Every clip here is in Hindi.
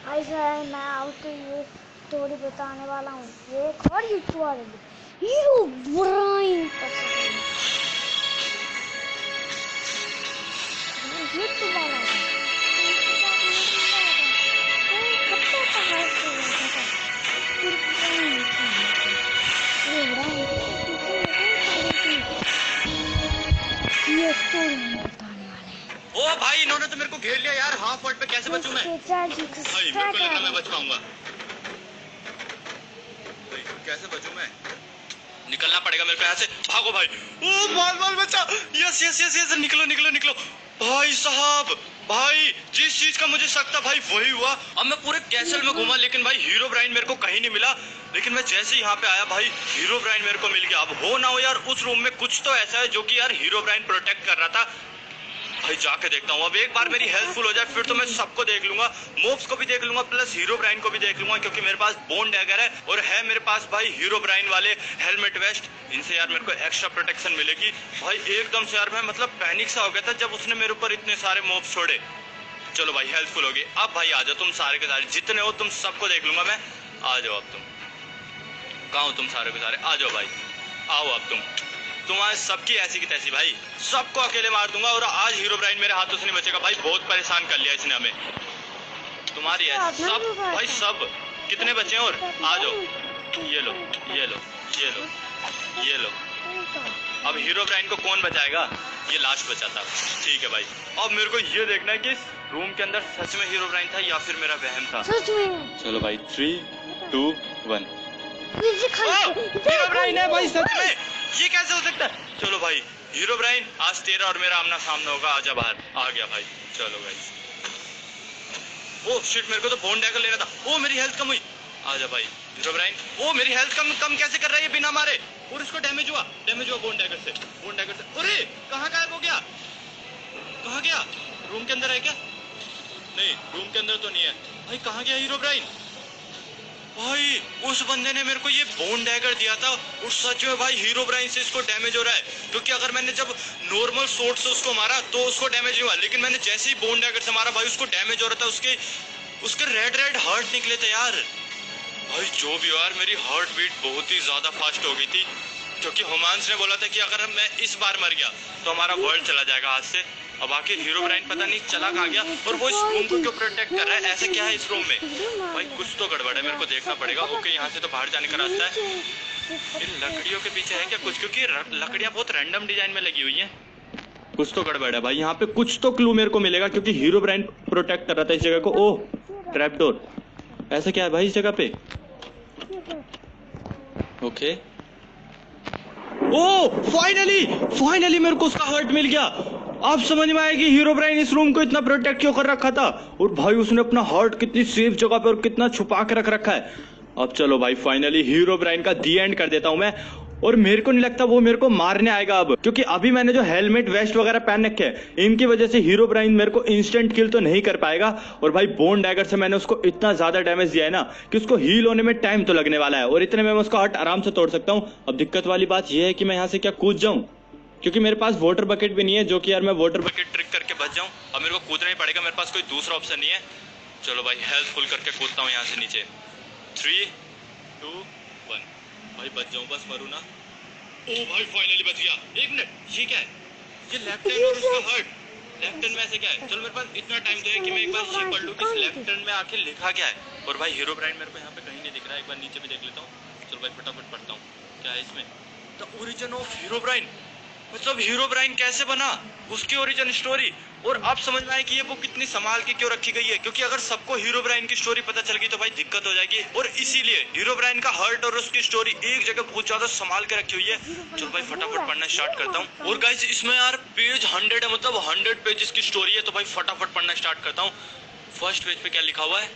ऐसा है, मैं आपको ये स्टोरी बताने वाला हूँ। ये एक और यूट्यूबर हीरोब्राइन यूट्यूब वाला था, खत्ता पहाड़ से बैठा था, ये स्टोरी हम बताने वाले हैं। ओ भाई, इन्होंने तो मेरे को घेर लिया यार। हाफ वर्ड पे कैसे बचूं मैं? भाई मेरे को लगा मैं बच पाऊंगा। भाई कैसे बचूं मैं? निकलना पड़ेगा मेरे को यहाँ से। भागो भाई। ओ बाल बाल बचा। यस यस यस यस, निकलो निकलो निकलो। भाई साहब, भाई जिस चीज का मुझे शक था भाई वही हुआ। अब मैं पूरे कैसल में घूमा लेकिन भाई हीरोब्राइन मेरे को कहीं नहीं मिला। लेकिन मैं जैसे ही यहाँ पे आया भाई हीरोब्राइन मेरे को मिल गया। अब हो ना हो यार, उस रूम में कुछ तो ऐसा है जो कि यार हीरोब्राइन प्रोटेक्ट कर रहा था। भाई जाके देखता हूँ। अब एक बार मेरी हेल्प फुल हो जाए फिर तो मैं सबको देख लूंगा, मोब्स को भी देख लूंगा, प्लस हीरोब्राइन को भी देख लूंगा, क्योंकि मेरे पास बोन डैगर है और है मेरे पास भाई हीरोब्राइन वाले हेलमेट वेस्ट। इनसे यार मेरे को एक्स्ट्रा प्रोटेक्शन मिलेगी। भाई एकदम से यार मैं मतलब पैनिक सा हो गया था जब उसने मेरे ऊपर इतने सारे मोब्स छोड़े। चलो भाई हेल्पफुल होगी। अब भाई आ जाओ तुम सारे के सारे, जितने हो तुम सबको देख लूंगा मैं। आ जाओ अब तुम। कहाँ हो तुम सारे के सारे? आ जाओ भाई, आओ अब तुम्हारे सबकी ऐसी की तैसी भाई, सबको अकेले मार दूंगा। और आज हीरोब्राइन मेरे हाथों से नहीं बचेगा भाई, बहुत परेशान कर लिया इसने हमें। तुम्हारी ऐसी सब भाई सब। कितने बचे हैं? और आ जाओ। ये लो ये लो ये लो ये लो। अब हीरोब्राइन को कौन बचाएगा? ये लास्ट बचा था। ठीक है भाई, अब मेरे को ये देखना है कि इस रूम के अंदर सच में हीरोब्राइन था या फिर मेरा वहम था। सच में। चलो भाई 3, 2, 1। हीरोब्राइन है भाई सच में। ये कैसे हो सकता है? चलो भाई हीरोब्राइन, आज तेरा और मेरा आमना सामना होगा। आजा बाहर। आ गया भाई। चलो भाई। ओ शिट, मेरे को तो बोन डैगर लेना था। ओ मेरी हेल्थ कम हुई। आजा भाई हीरोब्राइन। ओ मेरी हेल्थ कम कैसे कर रहा है बिना मारे? और इसको डैमेज हुआ बोन डैगर से। अरे कहाँ गायब हो गया? कहाँ गया? रूम के अंदर है क्या? नहीं रूम के अंदर तो नहीं है भाई। कहाँ गया हीरोब्राइन? भाई उस बंदे ने मेरे को ये बोन डैगर दिया था और सच में भाई हीरोब्राइन से इसको डैमेज हो रहा है। क्योंकि अगर मैंने जब नॉर्मल सोर्ड से उसको मारा तो उसको डैमेज नहीं हुआ, लेकिन मैंने जैसे ही बोन डैगर से मारा भाई उसको डैमेज हो रहा था। उसके रेड हार्ट निकले थे यार। भाई जो भी यार, मेरी हार्ट बीट बहुत ही ज्यादा फास्ट हो गई थी, क्योंकि हुमांस ने बोला था कि अगर मैं इस बार मर गया तो हमारा वर्ल्ड चला जाएगा हाथ से। अब आखिर हीरोब्राइन पता नहीं चला कहाँ गया और वो इस रूम को क्यों प्रोटेक्ट कर रहा है? ऐसा क्या है इस रूम में? भाई कुछ तो गड़बड़ है, मेरे को देखना पड़ेगा। ओके यहाँ से तो बाहर जाने का रास्ता है। इन लकड़ियों के पीछे है क्या कुछ? क्योंकि लकड़ियाँ बहुत रैंडम डिजाइन में लगी हुई है। कुछ तो गड़बड़ है भाई, यहाँ पे कुछ तो क्लू मेरे को मिलेगा, क्योंकि हीरोब्राइन प्रोटेक्ट कर रहा था इस जगह को। ओह ट्रैपडोर, ऐसा क्या है भाई इस जगह पे? ओके ओ फाइनली मेरे को उसका हार्ट मिल गया। अब समझ में आया कि हीरोब्राइन इस रूम को इतना प्रोटेक्ट क्यों कर रखा था। और भाई उसने अपना हार्ट कितनी सेफ जगह पे और कितना छुपा के रख रखा है। अब चलो भाई फाइनली हीरोब्राइन का दी एंड कर देता हूं मैं। और मेरे को नहीं लगता वो मेरे को मारने आएगा अब, क्योंकि अभी मैंने जो हेलमेट वेस्ट वगैरह पहन रखे हैं इनकी वजह से हीरोब्राइन मेरे को इंस्टेंट किल तो नहीं कर पाएगा। और भाई बोन डैगर से मैंने उसको इतना ज्यादा डैमेज दिया है ना कि उसको हील होने में टाइम तो लगने वाला है, और इतने में मैं उसका हार्ट आराम से तोड़ सकता हूँ। अब दिक्कत वाली बात यह है कि मैं यहाँ से क्या कूद जाऊँ, क्योंकि मेरे पास वाटर बकेट भी नहीं है, जो कि यार मैं वाटर बकेट ट्रिक करके बच जाऊं। अब मेरे को कूदना ही पड़ेगा, मेरे पास कोई दूसरा ऑप्शन नहीं है। चलो भाई हेल्थ फुल करके कूदता हूँ यहाँ से नीचे। 3, 2, 1। भाई बच जाऊं बस, मरू ना। ओ भाई फाइनली बच गया। एक मिनट, ये क्या है? ये लेफ्ट हैंड और उसका हार्ट। लेफ्ट हैंड में ऐसे क्या है? चलो मेरे पास इतना टाइम तो है कि मैं एक बार ये पढ़ लूँ कि इस लेफ्ट हैंड में आखिर लिखा क्या है। और भाई हीरोब्राइन मेरे को यहाँ पे कहीं नहीं दिख रहा है, एक बार नीचे भी देख लेता हूँ। चलो भाई फटाफट पढ़ता हूँ क्या है इसमें। द ओरिजिन ऑफ हीरोब्राइन, मतलब हीरोब्राइन कैसे बना, उसकी ओरिजिन स्टोरी। और अब समझ में आया कि ये बुक कितनी संभाल के क्यों रखी गई है, क्योंकि अगर सबको हीरोब्राइन की स्टोरी पता चल गई तो भाई दिक्कत हो जाएगी। और इसीलिए हीरोब्राइन का हार्ट और उसकी स्टोरी एक जगह बहुत ज्यादा संभाल के रखी हुई है। चलो भाई फटाफट पढ़ना स्टार्ट करता हूँ। और गाइस इसमें यार पेज 100 है, मतलब 100 पेजेस की स्टोरी है। तो भाई फटाफट पढ़ना स्टार्ट करता हूँ। फर्स्ट पेज पे क्या लिखा हुआ है?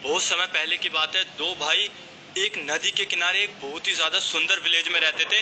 बहुत समय पहले की बात है, दो भाई एक नदी के किनारे एक बहुत ही ज्यादा सुंदर विलेज में रहते थे।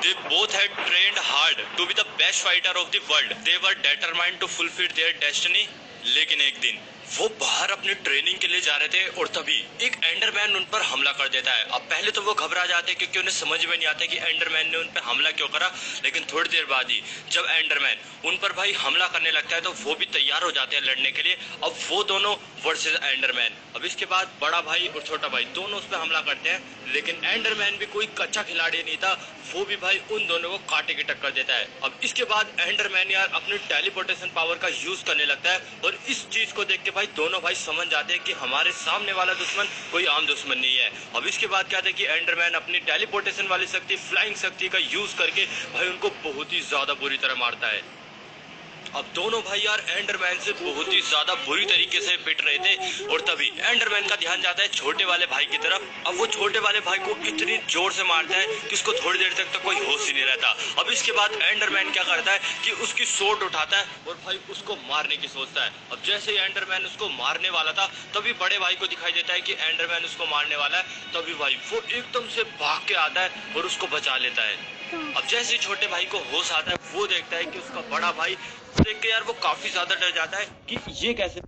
They both had trained hard to be the best fighter of the world. They were determined to fulfill their destiny. लेकिन एक दिन वो बाहर अपनी ट्रेनिंग के लिए जा रहे थे और तभी एक एंडरमैन उन पर हमला कर देता है। अब पहले तो वो घबरा जाते क्योंकि उन्हें समझ में नहीं आता कि एंडरमैन ने उन पर हमला क्यों करा, लेकिन थोड़ी देर बाद ही जब एंडरमैन उन पर भाई हमला करने लगता है तो वो भी तैयार हो जाते हैं लड़ने के लिए। अब वो दोनों वर्सेस एंडरमैन। अब इसके बाद बड़ा भाई और छोटा भाई दोनों उस पर हमला करते हैं, लेकिन एंडरमैन भी कोई कच्चा खिलाड़ी नहीं था, वो भी भाई उन दोनों को काटे की टक्कर देता है। अब इसके बाद एंडरमैन यार अपनी टेलीपोर्टेशन पावर का यूज करने लगता है और इस चीज को देख के भाई दोनों भाई समझ जाते हैं कि हमारे सामने वाला दुश्मन कोई आम दुश्मन नहीं है। अब इसके बाद क्या था कि एंडरमैन अपनी टेलीपोर्टेशन वाली शक्ति, फ्लाइंग शक्ति का यूज करके भाई उनको बहुत ही ज्यादा बुरी तरह मारता है। अब दोनों भाई यार एंडरमैन से बहुत ही ज्यादा बुरी तरीके से पिट रहे थे और तभी एंडरमैन का ध्यान जाता है छोटे वाले भाई की तरफ। अब वो छोटे वाले भाई को इतनी जोर से मारता है कि उसको थोड़ी देर तक तो कोई होश ही नहीं रहता। अब इसके बाद एंडरमैन क्या करता है कि उसकी सोर्ड उठाता है और भाई उसको मारने की सोचता है। अब जैसे ही एंडरमैन उसको मारने वाला था तभी बड़े भाई को दिखाई देता है कि एंडरमैन उसको मारने वाला है, तभी भाई वो एकदम से भाग के आता है और उसको बचा लेता है। अब जैसे ही छोटे भाई को होश आता है वो देखता है कि उसका बड़ा भाई, देख के यार वो काफी ज्यादा डर जाता है कि ये कैसे,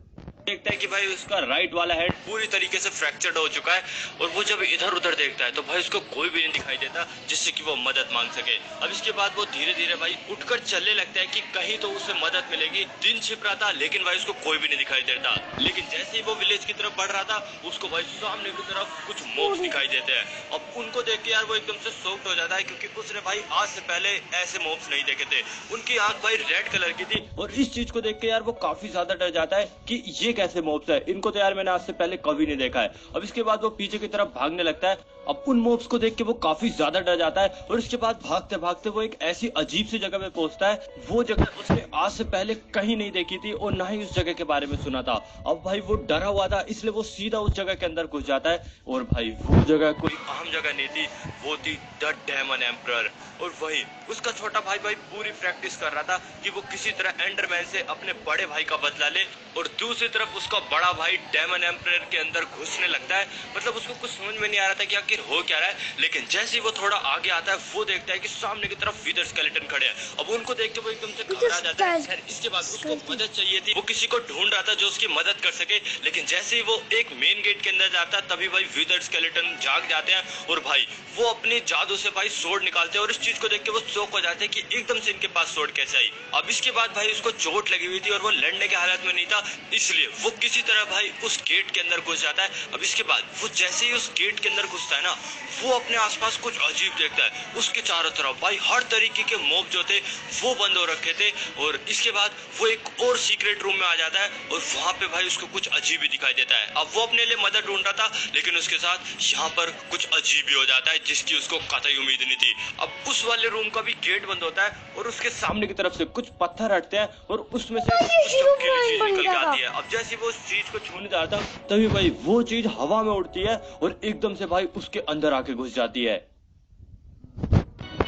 देखता है कि भाई उसका राइट वाला हेड पूरी तरीके से फ्रैक्चर्ड हो चुका है और वो जब इधर उधर देखता है तो भाई उसको कोई भी नहीं दिखाई देता जिससे कि वो मदद मांग सके। अब इसके बाद वो धीरे धीरे भाई उठकर चलने लगता है कि कहीं तो उसे मदद मिलेगी। दिन छिप रहा था लेकिन भाई उसको कोई भी नहीं दिखाई देता, लेकिन जैसे ही वो विलेज की तरफ बढ़ रहा था उसको भाई सामने की तरफ कुछ मॉब्स दिखाई देते हैं। अब उनको देख के यार वो एकदम से शॉक्ड हो जाता है क्योंकि उसने भाई आज से पहले ऐसे मॉब्स नहीं देखे थे। उनकी आंख भाई रेड कलर की थी और इस चीज को देख के यार वो काफी ज्यादा डर जाता है कि ये कैसे मॉब्स है, इनको तो यार मैंने आज से पहले कभी नहीं देखा है। अब इसके बाद वो पीछे की तरफ भागने लगता है। अब उन मॉब्स को देख के वो काफी ज्यादा डर जाता है और इसके बाद भागते भागते वो एक ऐसी अजीब सी जगह पे पहुंचता है, वो जगह उसने आज से पहले कहीं नहीं देखी थी और ना ही उस जगह के बारे में सुना था। अब भाई वो डरा हुआ था इसलिए वो सीधा उस जगह के अंदर घुस जाता है और भाई वो जगह कोई आम जगह नहीं थी, वो थी द डेमन एम्परर। और वही उसका छोटा भाई पूरी प्रैक्टिस कर रहा था कि वो किसी तरह एंडरमैन से अपने बड़े भाई का बदला ले और दूसरी तरफ उसका बड़ा भाई डेमन एम्परर के अंदर घुसने लगता है। मतलब उसको कुछ समझ में नहीं आ रहा था कि आखिर हो क्या रहा है, लेकिन जैसे ही वो थोड़ा आगे आता है वो देखता है कि सामने की तरफ विदर स्केलेटन खड़े हैं। अब उनको देख के वो एकदम से घबरा जाता है। इसके बाद उसको मदद चाहिए थी, वो किसी को ढूंढ रहा था जो उसकी मदद कर सके, लेकिन जैसे ही वो एक मेन गेट के अंदर जाता है तभी भाई विदर स्केलेटन जाग जाते हैं और भाई वो अपने जादू से भाई सोर्ड निकालते हैं और इस चीज को देख के वो शॉक हो जाते हैं कि एकदम से इनके पास सोर्ड कैसे आई। अब इसके बाद भाई उसको चोट लगी हुई थी और वो लड़ने के हालत में नहीं था, इसलिए वो किसी तरह भाई उस गेट के अंदर घुस जाता है। अब इसके बाद वो जैसे ही उस गेट के अंदर घुसता है ना वो अपने आसपास कुछ अजीब देखता है। उसके चारों तरफ भाई हर तरीके के मॉब जो थे वो बंद हो रखे थे और इसके बाद वो एक और सीक्रेट रूम में आ जाता है और वहां पे भाई उसको कुछ अजीब ही दिखाई देता है। अब वो अपने लिए मदद ढूंढ रहा था लेकिन उसके साथ यहाँ पर कुछ अजीब ही हो जाता है जिसकी उसको कतई उम्मीद नहीं थी। अब उस वाले रूम का भी गेट बंद होता है और उसके सामने की तरफ से कुछ पत्थर हटते हैं और उसमें से कुछ चमकीली चीज निकल के आती है। अब जैसे वो उस चीज को छूने जाता है तभी भाई वो चीज हवा में उड़ती है और एकदम से भाई उसके अंदर आके घुस जाती है।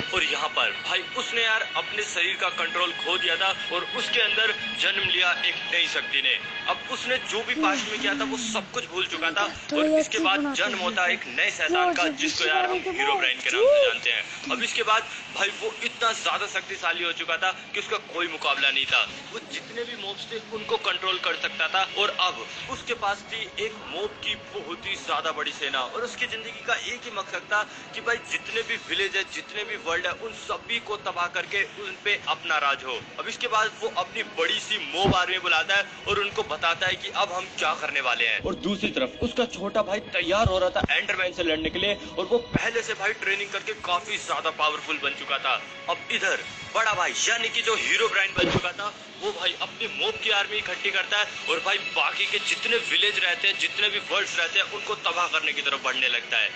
और यहाँ पर भाई उसने यार अपने शरीर का कंट्रोल खो दिया था और उसके अंदर जन्म लिया एक नई शक्ति ने। अब उसने जो भी पास्ट में किया था वो सब कुछ भूल चुका था और इसके बाद जन्म होता एक नए शैतान का जिसको यार हम हीरोब्राइन के नाम से जानते हैं। अब इसके बाद भाई वो इतना ज्यादा शक्तिशाली हो चुका था कि उसका कोई मुकाबला नहीं था। वो जितने भी मॉब्स थे उनको कंट्रोल कर सकता था और अब उसके पास थी एक मॉब की बहुत ही ज्यादा बड़ी सेना और उसकी जिंदगी का एक ही मकसद था कि भाई जितने भी विलेज है, जितने भी वर्ल्ड है, उन सभी को तबाह करके उन पे अपना राज हो। अब इसके बाद वो अपनी बड़ी सी मॉब आर्मी बुलाता है और उनको बताता है कि अब हम क्या करने वाले हैं। और दूसरी तरफ उसका छोटा भाई तैयार हो रहा था एंडरमैन से लड़ने के लिए और वो पहले से भाई ट्रेनिंग करके काफी ज्यादा पावरफुल बन चुका था। अब इधर बड़ा भाई यानी कि जो हीरोब्राइन बन चुका था वो भाई अपनी मॉब की आर्मी इकट्ठी करता है और भाई बाकी के जितने विलेज रहते हैं, जितने भी वर्ल्ड्स रहते हैं, उनको तबाह करने की तरफ बढ़ने लगता है।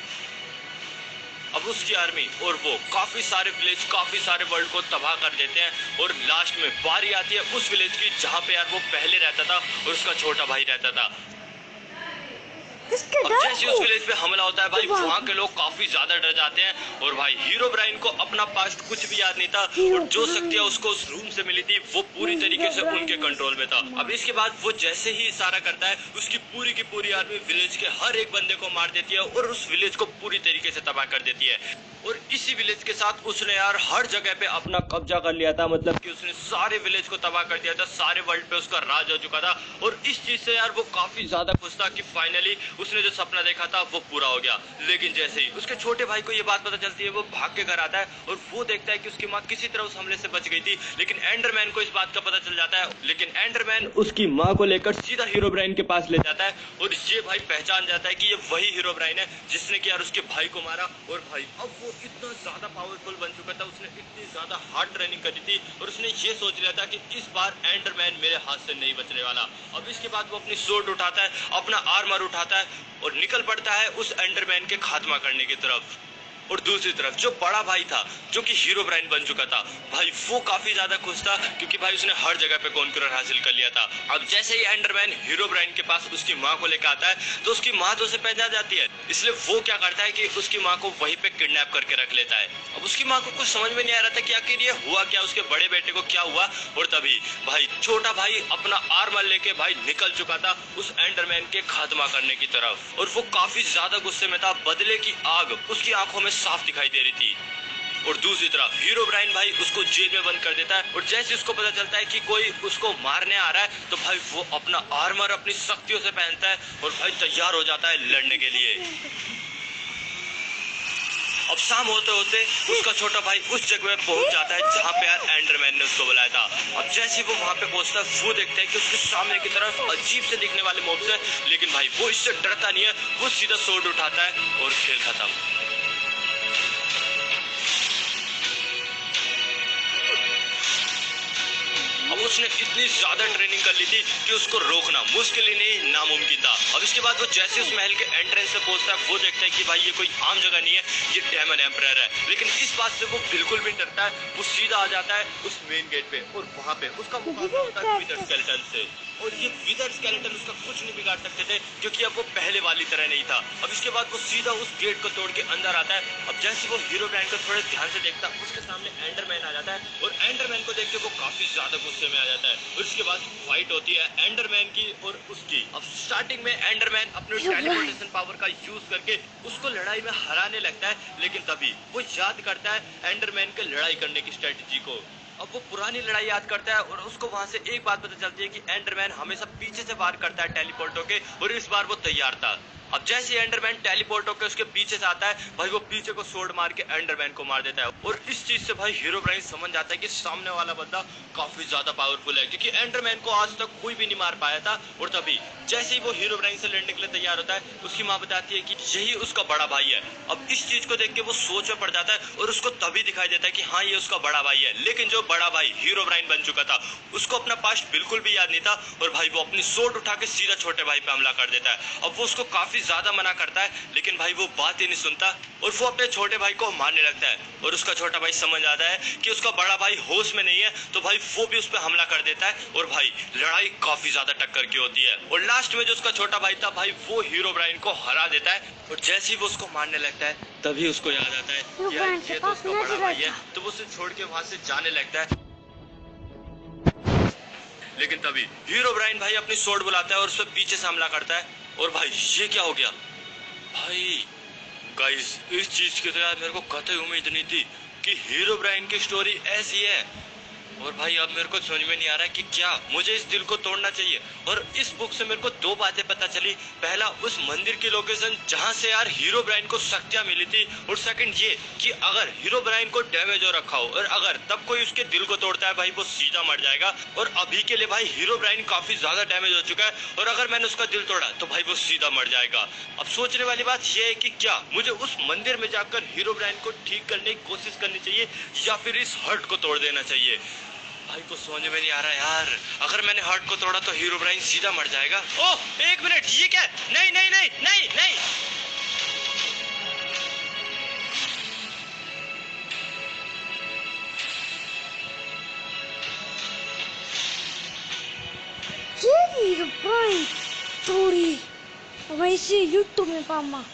अब उसकी आर्मी और वो काफी सारे विलेज, काफी सारे वर्ल्ड को तबाह कर देते हैं और लास्ट में बारी आती है उस विलेज की जहाँ पे यार वो पहले रहता था और उसका छोटा भाई रहता था। इसके अब डर जैसे उस विलेज पे हमला होता है भाई, वहाँ के लोग काफी ज्यादा डर जाते हैं और भाई हीरो ब्राइन को अपना पास्ट कुछ भी याद नहीं था और जो शक्तियाँ उसको उस रूम से मिली थी वो पूरी तरीके से उनके कंट्रोल में था। अब इसके बाद वो जैसे ही इशारा करता है उसकी पूरी की पूरी आर्मी विलेज के हर एक बंदे को मार देती है और उस विलेज को पूरी तरीके से तबाह कर देती है। और इसी विलेज के साथ उसने यार हर जगह पे अपना कब्जा कर लिया था, मतलब कि उसने सारे विलेज को तबाह कर दिया था, सारे वर्ल्ड पे उसका राज हो चुका था। और इस चीज से यार वो काफी ज्यादा खुश था कि फाइनली उसने जो सपना देखा था वो पूरा हो गया। लेकिन जैसे ही उसके छोटे भाई को ये बात पता चलती है वो भाग के घर आता है और वो देखता है कि उसकी माँ किसी तरह उस हमले से बच गई थी। लेकिन एंडरमैन को इस बात का पता चल जाता है, लेकिन एंडरमैन उसकी माँ को लेकर सीधा हीरो ब्राइन के पास ले जाता है और ये भाई पहचान जाता है कि ये वही हीरो ब्राइन है जिसने कि यार उसके भाई को मारा। और भाई अब वो इतना ज्यादा पावरफुल बन चुका था, उसने इतनी ज्यादा हार्ड ट्रेनिंग करी थी और उसने ये सोच लिया था कि इस बार एंडरमैन मेरे हाथ से नहीं बचने वाला। अब इसके बाद वो अपनी स्वॉर्ड उठाता है, अपना आर्मर उठाता है और निकल पड़ता है उस एंडरमैन के खात्मा करने की तरफ। और दूसरी तरफ जो बड़ा भाई था जो कि हीरो ब्राइन बन चुका था भाई, वो काफी ज्यादा खुश था क्योंकि भाई उसने हर जगह पे कॉन्करर हासिल कर लिया था। अब जैसे ही एंडरमैन हीरो ब्राइन के पास उसकी माँ को लेकर आता है तो उसकी माँ तो उसे पहचान जाती है, इसलिए वो क्या करता है कि उसकी माँ को वहीं पे किडनैप करके रख लेता है। अब उसकी माँ को कुछ समझ में नहीं आ रहा था कि आखिर ये हुआ क्या, उसके बड़े बेटे को क्या हुआ। और तभी भाई छोटा भाई अपना आर्मर लेके भाई निकल चुका था उस एंडरमैन के खात्मा करने की तरफ और वो काफी ज्यादा गुस्से में था, बदले की आग उसकी आंखों में साफ दिखाई दे रही थी। और दूसरी तरफ हीरो ब्राइन भाई उसको जेल में बंद कर देता है और जैसे उसको पता चलता है कि कोई उसको मारने आ रहा है तो भाई वो अपना आर्मर अपनी शक्तियों से पहनता है और भाई तैयार हो जाता है लड़ने के लिए। अब शाम होते होते उसका छोटा भाई उस जगह पे पहुंच जाता है जहाँ पे यार एंडरमैन ने उसको बुलाया था। अब जैसे वो वहाँ पे पहुंचता है वो देखता है कि उसके सामने की तरफ अजीब से दिखने वाले मॉब्स है, लेकिन भाई वो इससे डरता नहीं है, वो सीधा स्वॉर्ड उठाता है और खेल खत्म। अब उसने इतनी ज्यादा ट्रेनिंग कर ली थी कि उसको रोकना मुश्किल ही नहीं नामुमकिन था। अब इसके बाद वो जैसे उस महल के एंट्रेंस से पहुंचता है वो देखता है कि भाई ये कोई आम जगह नहीं है, ये डेमन एम्परर है। लेकिन इस बात से वो बिल्कुल भी डरता है, वो सीधा आ जाता है उस मेन गेट पे और वहाँ पे उसका मुकाबला होता है विदर स्केलेटन से। और ये विदर स्केलेटन उसका कुछ नहीं बिगाड़ सकते थे क्योंकि अब वो पहले वाली तरह नहीं था। अब इसके बाद वो सीधा उस गेट को तोड़ के अंदर आता है। अब जैसे वो हीरो ब्राइन को थोड़े ध्यान से देखता है उसके सामने एंडरमैन आ जाता है और एंडरमैन को देख के वो काफी ज्यादा गुस्से में आ जाता है और इसके बाद फाइट होती है एंडरमैन की और उसकी। अब स्टार्टिंग में एंडरमैन अपने टेलीपोर्टेशन पावर का यूज करके उसको लड़ाई में हराने लगता है, लेकिन तभी वो याद करता है एंडरमैन के लड़ाई करने की स्ट्रेटेजी को। अब वो पुरानी लड़ाई याद करता है और उसको वहां से एक बात पता चलती है कि एंडरमैन हमेशा पीछे से वार करता है टेलीपोर्ट होके और इस बार वो तैयार था। अब जैसे एंडरमैन टेलीपोर्ट होकर उसके पीछे से आता है भाई वो पीछे को स्वॉर्ड मार के एंडरमैन को मार देता है और इस चीज से भाई हीरो ब्राइन समझ जाता है कि सामने वाला बंदा काफी ज्यादा पावरफुल है क्योंकि एंडरमैन को आज तक कोई भी नहीं मार पाया था। और तभी जैसे ही वो हीरो ब्राइन से लड़ने के लिए तैयार होता है उसकी माँ बताती है कि यही उसका बड़ा भाई है। अब इस चीज को देख के वो सोच में पड़ जाता है और उसको तभी दिखाई देता है कि हाँ ये उसका बड़ा भाई है। लेकिन जो बड़ा भाई हीरो ब्राइन बन चुका था उसको अपना पास्ट बिल्कुल भी याद नहीं था और भाई वो अपनी स्वॉर्ड उठा के सीधा छोटे भाई पे हमला कर देता है। अब वो उसको काफी ज्यादा मना करता है लेकिन भाई वो बात ही नहीं सुनता और वो अपने छोटे भाई को मारने लगता है और उसका छोटा भाई समझ आता है कि उसका बड़ा भाई होश में नहीं है तो भाई वो भी उस पर हमला कर देता है और भाई लड़ाई काफी ज्यादा टक्कर की होती है। और लास्ट में जो उसका छोटा भाई था भाई वो हीरो ब्राइन को हरा देता है और जैसे ही वो उसको मारने लगता है तभी उसको याद आता है कि यार ये तो उसका बड़ा भाई है, तो वो उसे छोड़ के वहां से जाने लगता है। लेकिन तभी हीरो ब्राइन भाई अपनी स्वॉर्ड बुलाता है और उस पर पीछे से हमला करता है और भाई ये क्या हो गया भाई। गाइस इस चीज की तो यार मेरे को कतई उम्मीद नहीं थी कि हीरो ब्राइन की स्टोरी ऐसी है। और भाई अब मेरे को समझ में नहीं आ रहा है कि क्या मुझे इस दिल को तोड़ना चाहिए। और इस बुक से मेरे को दो बातें पता चली, पहला उस मंदिर की लोकेशन जहां से यार हीरो ब्राइन को शक्तियां मिली थी और सेकंड ये कि अगर हीरो ब्राइन को डैमेज हो रखा हो और अगर तब कोई उसके दिल को तोड़ता है भाई वो सीधा मर जाएगा। और अभी के लिए भाई हीरो ब्राइन काफी ज्यादा डैमेज हो चुका है और अगर मैंने उसका दिल तोड़ा तो भाई वो सीधा मर जाएगा। अब सोचने वाली बात यह है कि क्या मुझे उस मंदिर में जाकर हीरो ब्राइन को ठीक करने की कोशिश करनी चाहिए या फिर इस हर्ट को तोड़ देना चाहिए। भाई को समझ में नहीं आ रहा यार, अगर मैंने हार्ट को तोड़ा तो हीरो ब्राइन सीधा मर जाएगा। ओह एक मिनट, ये क्या? नहीं नहीं नहीं नहीं नहीं, ये हीरो ब्राइन तोड़ी मैं इसी यूट्यूब में पाऊंगा।